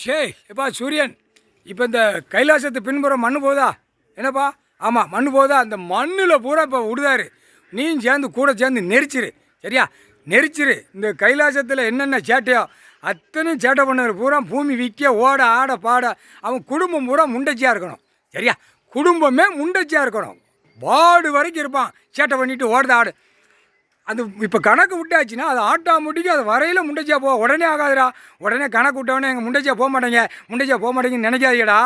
சே எப்பா சூரியன், இப்போ இந்த கைலாசத்து பின்புறம் மண்ணு போதா என்னப்பா? ஆமாம், மண்ணு போதா? அந்த மண்ணில் பூரா இப்போ விடுதாரு. நீயும் சேர்ந்து கூட சேர்ந்து நெரிச்சிரு, சரியா? நெரிச்சிரு. இந்த கைலாசத்தில் என்னென்ன சேட்டையோ அத்தனையும் சேட்டை பண்ணவர் பூரா பூமி விற்க ஓட ஆட பாட அவன் குடும்பம் பூரா முண்டச்சியாக இருக்கணும், சரியா? குடும்பமே முண்டச்சியாக இருக்கணும். வார்டு வரைக்கும் இருப்பான் சேட்டை பண்ணிட்டு ஓடுத ஆடு. அது இப்போ கணக்கு விட்டாச்சுன்னா அது ஆட்டோமேட்டிக்காக அது வரையில் முண்டச்சியாக போக உடனே ஆகாதுடா. உடனே கணக்கு விட்டவொடனே எங்கள் முண்டச்சியாக போக மாட்டேங்க, முண்டச்சியாக போக மாட்டேங்கன்னு நினைக்காதீடா.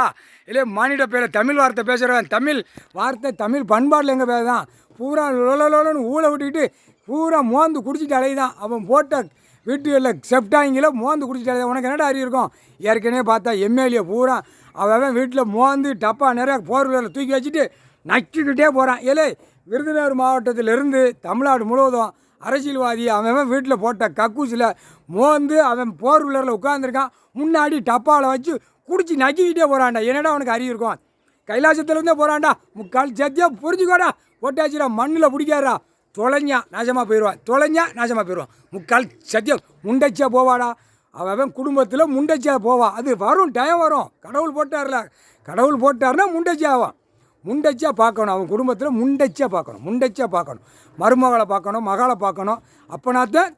இல்லை மானிட பேர் தமிழ் வார்த்தை பேசுகிறவன், தமிழ் வார்த்தை தமிழ் பண்பாடில் எங்கள் பேர் தான். பூரா லொலன்னு ஊழ விட்டுக்கிட்டு பூரா மோந்து குடிச்சிட்டு அலைதான். அவன் போட்ட வீட்டுகளில் செப்டாங்கில் மோந்து குடிச்சிட்டு அலைதான். உனக்கு என்னடா அறிவு இருக்கும்? ஏற்கனவே பார்த்தா எம்எல்ஏ பூரா அவன் வீட்டில் மோந்து டப்பா நிறையா போர்வீலரில் தூக்கி வச்சுட்டு நக்கிக்கிட்டே போகிறான். ஏலே, விருதுநகர் மாவட்டத்திலிருந்து தமிழ்நாடு முழுவதும் அரசியல்வாதி அவன் வீட்டில் போட்ட கக்கூசில் மோந்து அவன் போர் வீலரில் உட்காந்துருக்கான். முன்னாடி டப்பாவில் வச்சு குடிச்சு நக்கிக்கிட்டே போகிறான்டா. என்னடா அவனுக்கு அறிவு இருக்கும்? கைலாசத்துலேருந்தே போகிறான்டா. முக்கால் சத்தியாக புரிஞ்சுக்கோடா. போட்டாச்சுடா, மண்ணில் பிடிக்காதா. தொலைஞ்சா நாசமாக போயிடுவான், தொலைஞ்சா நாசமாக போயிடுவான். முக்கால் சத்தியம் முண்டச்சியா போவாடா. அவன் குடும்பத்தில் முண்டச்சியா போவான். அது வரும், டைம் வரும். கடவுள் போட்டார்ல, கடவுள் போட்டார்னா முண்டச்சியா ஆவான். முண்டச்சியாக பார்க்கணும். அவன் குடும்பத்தில் முண்டச்சியாக பார்க்கணும், முண்டச்சியாக பார்க்கணும். மருமகளை பார்க்கணும், மகளை பார்க்கணும். அப்போனாத்தான்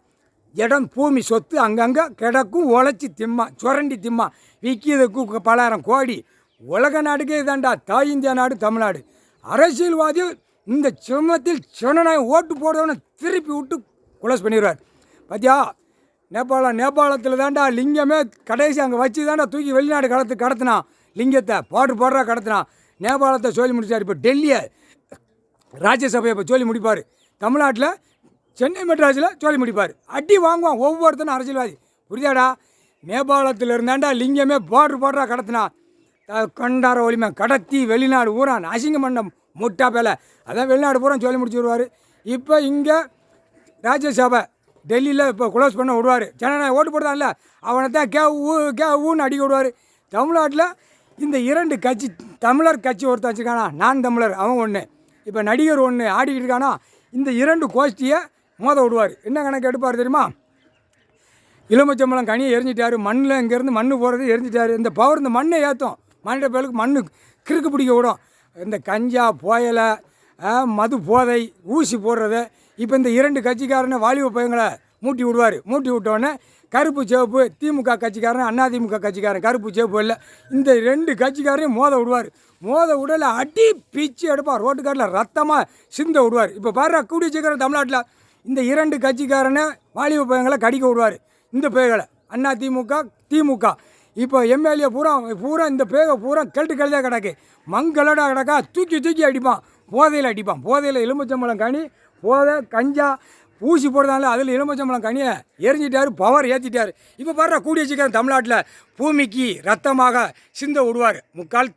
இடம் பூமி சொத்து அங்கங்கே கிடக்கும். உழைச்சி திம்மா, சுரண்டி திம்மா, விற்கிறதுக்கு பலாயிரம் கோடி. உலக நாடுக்கே இதாண்டா தாய் இந்தியா நாடு தமிழ்நாடு. அரசியல்வாதி இந்த சிரமத்தில் சிவனாய் ஓட்டு போடுறவனை திருப்பி விட்டு குலஸ் பண்ணிடுவார். பார்த்தியா, நேபாளத்தில் தாண்டா லிங்கமே கடைசி அங்கே வச்சு தாண்டா தூக்கி வெளிநாடு கடத்தினான். லிங்கத்தை போடுறா கடத்தினான். நேபாளத்தை சொல்லி முடிச்சார். இப்போ டெல்லியை ராஜ்யசபையை இப்போ சொல்லி முடிப்பார். தமிழ்நாட்டில் சென்னை மெட்ராஸில் சொல்லி முடிப்பார். அடி வாங்குவான் ஒவ்வொருத்தனும் அரசியல்வாதி. புரியாடா? நேபாளத்தில் இருந்தாண்டா லிங்கமே போடுறா கடத்தினான். கண்டார ஒளிமை கடத்தி வெளிநாடு ஊரான் அசிங்க மண்டம் முட்டா பேலை. அதான் வெளிநாடு பூரா சொல்லி முடிச்சு விடுவார். இப்போ இங்கே ராஜ்யசபை டெல்லியில் இப்போ குளோஸ் பண்ண விடுவார். ஜனநாயக ஓட்டு போடுதான்ல, அவனை தான் ஊன்னு அடிக்க விடுவார். தமிழ்நாட்டில் இந்த இரண்டு கட்சி, தமிழர் கட்சி ஒருத்தர் வச்சுருக்கானா, நான் தமிழர் அவன் ஒன்று, இப்போ நடிகர் ஒன்று ஆடிக்கிட்டு இருக்கானா. இந்த இரண்டு கோஷ்டியை மோத விடுவார். என்ன கணக்கு எடுப்பார் தெரியுமா? எலுமிச்சம்பழம் கனியை எரிஞ்சிட்டாரு. மண்ணில் இங்கேருந்து மண் போகிறது எரிஞ்சிட்டாரு. இந்த பவர் இந்த மண்ணை ஏற்றும். மண்ணிட பேருக்கு மண் கிறுக்கு பிடிக்க விடும். இந்த கஞ்சா புயலை மது போதை ஊசி போடுறது. இப்போ இந்த இரண்டு கட்சிக்காரனை வாலிப பையங்களை மூட்டி விடுவார். மூட்டி விட்டோடனே கருப்பு சிவப்பு திமுக கட்சிக்காரன், அதிமுக கட்சிக்காரன் கருப்பு சிவப்பு இல்லை, இந்த ரெண்டு கட்சிக்காரையும் மோத விடுவார். மோத விடல அடி பிச்சு எடுப்பார். ரோட்டுக்காரில் ரத்தமாக சிந்த விடுவார். இப்போ பாரு, கூடிய சீக்கிரம் தமிழ்நாட்டில் இந்த இரண்டு கட்சிக்காரனை வாலிப பையங்களை கடிக்க விடுவார். இந்த பேய்களை அதிமுக திமுக இப்போ எம்எல்ஏ பூரா இந்த பேக பூரா கழுதாக கிடக்கு. மங்களடா கிடக்கா. தூக்கி அடிப்பான். போதையில் அடிப்பான். போதையில் எலுமிச்சம்பழம் கனி போதை கஞ்சா ஊசி போடுறதால அதில் எலுமிச்சம்பழம் கனியை எரிஞ்சிட்டாரு, பவர் ஏற்றிட்டார். இப்போ பாரு, கூடிய சீக்கிரம் தமிழ்நாட்டில் பூமிக்கு ரத்தமாக சிந்த விடுவார். முக்கால்